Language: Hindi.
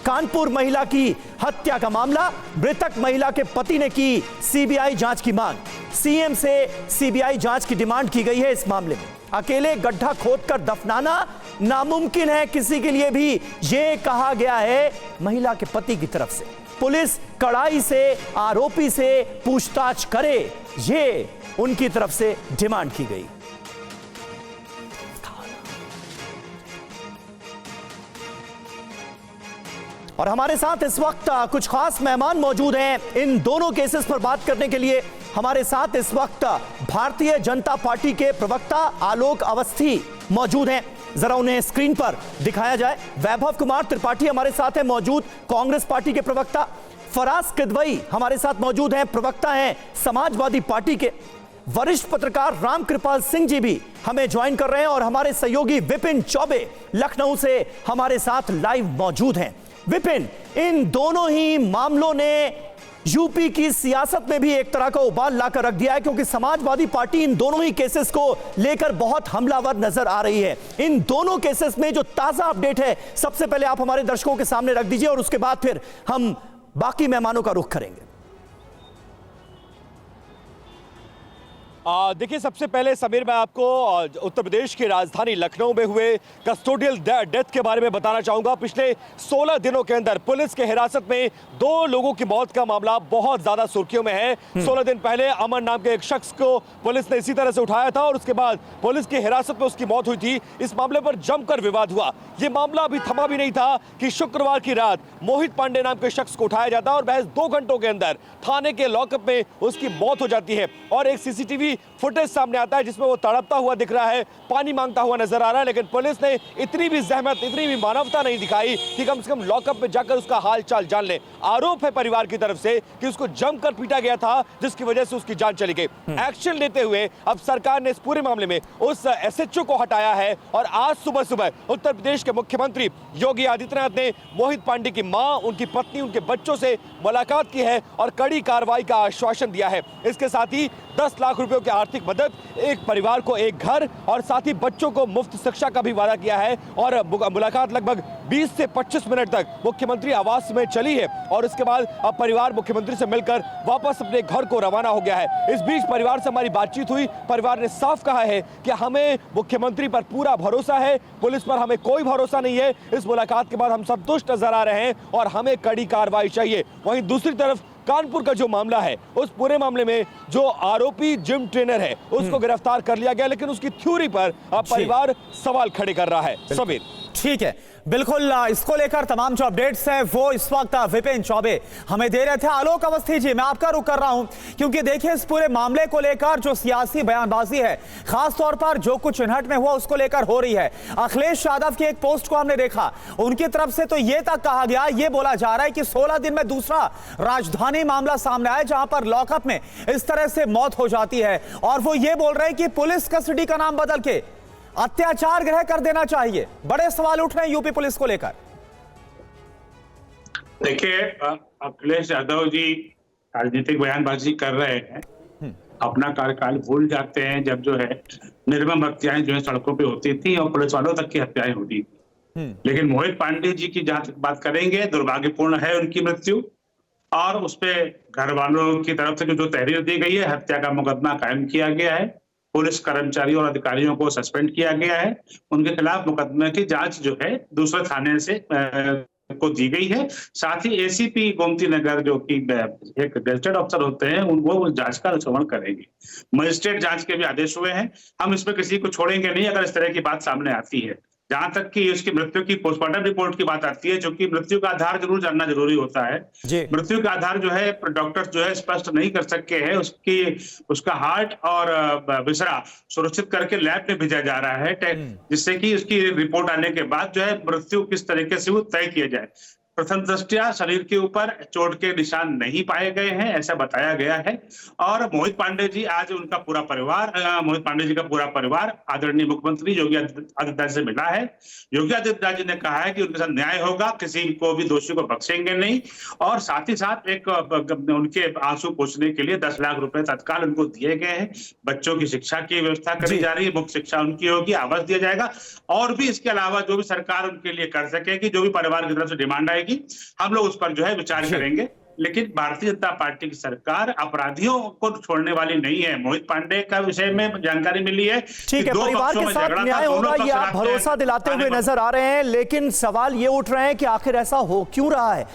कानपुर महिला की हत्या का मामला, मृतक महिला के पति ने की सीबीआई जांच की मांग। सीएम से सीबीआई जांच की डिमांड की गई है। इस मामले में अकेले गड्ढा खोदकर दफनाना नामुमकिन है किसी के लिए भी, यह कहा गया है महिला के पति की तरफ से। पुलिस कड़ाई से आरोपी से पूछताछ करे, यह उनकी तरफ से डिमांड की गई। और हमारे साथ इस वक्त कुछ खास मेहमान मौजूद हैं इन दोनों केसेस पर बात करने के लिए। हमारे साथ इस वक्त भारतीय जनता पार्टी के प्रवक्ता आलोक अवस्थी मौजूद हैं, जरा उन्हें स्क्रीन पर दिखाया जाए। वैभव कुमार त्रिपाठी हमारे साथ हैं मौजूद, कांग्रेस पार्टी के प्रवक्ता। फराज किदवई हमारे साथ मौजूद हैं, प्रवक्ता हैं समाजवादी पार्टी के। वरिष्ठ पत्रकार रामकृपाल सिंह जी भी हमें ज्वाइन कर रहे हैं और हमारे सहयोगी विपिन चौबे लखनऊ से हमारे साथ लाइव मौजूद हैं। विपिन, इन दोनों ही मामलों ने यूपी की सियासत में भी एक तरह का उबाल लाकर रख दिया है, क्योंकि समाजवादी पार्टी इन दोनों ही केसेस को लेकर बहुत हमलावर नजर आ रही है। इन दोनों केसेस में जो ताजा अपडेट है, सबसे पहले आप हमारे दर्शकों के सामने रख दीजिए और उसके बाद फिर हम बाकी मेहमानों का रुख करेंगे। देखिए, सबसे पहले समीर, मैं आपको उत्तर प्रदेश की राजधानी लखनऊ में हुए कस्टोडियल डेथ के बारे में बताना चाहूंगा। पिछले 16 दिनों के अंदर पुलिस के हिरासत में 2 लोगों की मौत का मामला बहुत ज्यादा सुर्खियों में है। 16 दिन पहले अमन नाम के एक शख्स को पुलिस ने इसी तरह से उठाया था और उसके बाद पुलिस की हिरासत में उसकी मौत हुई थी। इस मामले पर जमकर विवाद हुआ। यह मामला अभी थमा भी नहीं था कि शुक्रवार की रात मोहित पांडे नाम के शख्स को उठाया जाता है और महज 2 घंटों के अंदर थाने के लॉकअप में उसकी मौत हो जाती है। और एक सीसीटीवी फुटेज सामने आता है जिसमें वो तड़पता हुआ दिख रहा है, पानी मांगता हुआ नजर आ रहा है, लेकिन पुलिस ने इतनी भी जहमत, इतनी भी मानवता नहीं दिखाई कि कम से कम लॉकअप में जाकर उसका हाल चाल जान ले। आरोप है परिवार की तरफ से कि उसको जमकर पीटा गया था, जिसकी वजह से उसकी जान चली गई। एक्शन लेते हुए अब सरकार ने इस पूरे मामले में उस एसएचओ को हटाया है और आज सुबह सुबह उत्तर प्रदेश के मुख्यमंत्री योगी आदित्यनाथ ने मोहित पांडे की मां, उनकी पत्नी, उनके बच्चों से मुलाकात की है और कड़ी कार्रवाई का आश्वासन दिया है। इसके साथ ही 10 लाख रुपयों की आर्थिक मदद, एक परिवार को एक घर और साथ ही बच्चों को मुफ्त शिक्षा का भी वादा किया है। और मुलाकात लगभग 20 से 25 मिनट तक मुख्यमंत्री आवास में चली है और उसके बाद अब परिवार मुख्यमंत्री से मिलकर वापस अपने घर को रवाना हो गया है। इस बीच परिवार से हमारी बातचीत हुई। परिवार ने साफ कहा है कि हमें मुख्यमंत्री पर पूरा भरोसा है, पुलिस पर हमें कोई भरोसा नहीं है। इस मुलाकात के बाद हम संतुष्ट नजर आ रहे हैं और हमें कड़ी कार्रवाई चाहिए। वहीं दूसरी तरफ कानपुर का जो मामला है, उस पूरे मामले में जो आरोपी जिम ट्रेनर है उसको गिरफ्तार कर लिया गया, लेकिन उसकी थ्योरी पर अब परिवार सवाल खड़े कर रहा है। समीर, ठीक है, बिल्कुल। इसको लेकर तमाम जो अपडेट्स हैं वो इस वक्त विपिन चौबे हमें दे रहे थे। आलोक अवस्थी जी, मैं आपका रुख कर रहा हूं, क्योंकि देखिए इस पूरे मामले को लेकर जो सियासी बयानबाजी है, खास तौर पर जो कुछ चिन्हट में हुआ उसको लेकर हो रही है। अखिलेश यादव की एक पोस्ट को हमने देखा, उनकी तरफ से तो यह तक कहा गया, यह बोला जा रहा है कि 16 दिन में दूसरा राजधानी मामला सामने आया जहां पर लॉकअप में इस तरह से मौत हो जाती है और वो ये बोल रहे हैं कि पुलिस कस्टडी का नाम बदल के अत्याचार गृह कर देना चाहिए। बड़े सवाल उठ रहे हैं यूपी पुलिस को लेकर। देखिए, अखिलेश यादव जी राजनीतिक बयानबाजी कर रहे हैं, अपना कार्यकाल भूल जाते हैं जब जो है निर्मम हत्याएं जो है सड़कों पे होती थी और पुलिस वालों तक की हत्याएं होती थी। लेकिन मोहित पांडे जी की जहां तक बात करेंगे, दुर्भाग्यपूर्ण है उनकी मृत्यु और उस पे घर वालों की तरफ से जो तहरीर दी गई है, हत्या का मुकदमा कायम किया गया है, पुलिस कर्मचारियों और अधिकारियों को सस्पेंड किया गया है, उनके खिलाफ मुकदमे की जांच जो है दूसरे थाने से को दी गई है। साथ ही एसीपी गोमती नगर जो कि एक गजेटेड अफसर होते हैं, उनको जांच का अनुश्रवण करेंगे। मजिस्ट्रेट जांच के भी आदेश हुए हैं। हम इसमें किसी को छोड़ेंगे नहीं अगर इस तरह की बात सामने आती है। जहां तक कि उसकी मृत्यु की पोस्टमार्टम रिपोर्ट की बात आती है, जो कि मृत्यु का आधार जरूर जानना जरूरी होता है। मृत्यु का आधार जो है डॉक्टर जो है स्पष्ट नहीं कर सके हैं। उसका हार्ट और विसरा सुरक्षित करके लैब में भेजा जा रहा है, जिससे कि उसकी रिपोर्ट आने के बाद जो है मृत्यु किस तरीके से वो तय किया जाए। प्रथम दृष्टया शरीर के ऊपर चोट के निशान नहीं पाए गए हैं, ऐसा बताया गया है। और मोहित पांडे जी, आज उनका पूरा परिवार, मोहित पांडे जी का पूरा परिवार आदरणीय मुख्यमंत्री योगी आदित्यनाथ से मिला है। योगी आदित्यनाथ जी ने कहा है कि उनके साथ न्याय होगा, किसी को भी दोषी को बख्शेंगे नहीं। और साथ ही साथ एक उनके आंसू पोंछने के लिए 10 लाख रुपए तत्काल उनको दिए गए हैं। बच्चों की शिक्षा की व्यवस्था करी जा रही है, मुफ्त शिक्षा उनकी होगी, आवास दिया जाएगा। और भी इसके अलावा जो भी सरकार उनके लिए कर सकेगी, जो भी परिवार की तरफ से डिमांड आएगी आएगी, हम लोग उस पर जो है विचार करेंगे। लेकिन भारतीय जनता पार्टी की सरकार अपराधियों को छोड़ने वाली नहीं है। मोहित पांडे का विषय में जानकारी मिली है। ठीक है, परिवार के साथ न्याय होगा ये आप भरोसा दिलाते हुए नजर आ रहे हैं, लेकिन सवाल ये उठ रहे हैं कि आखिर ऐसा हो क्यों रहा है।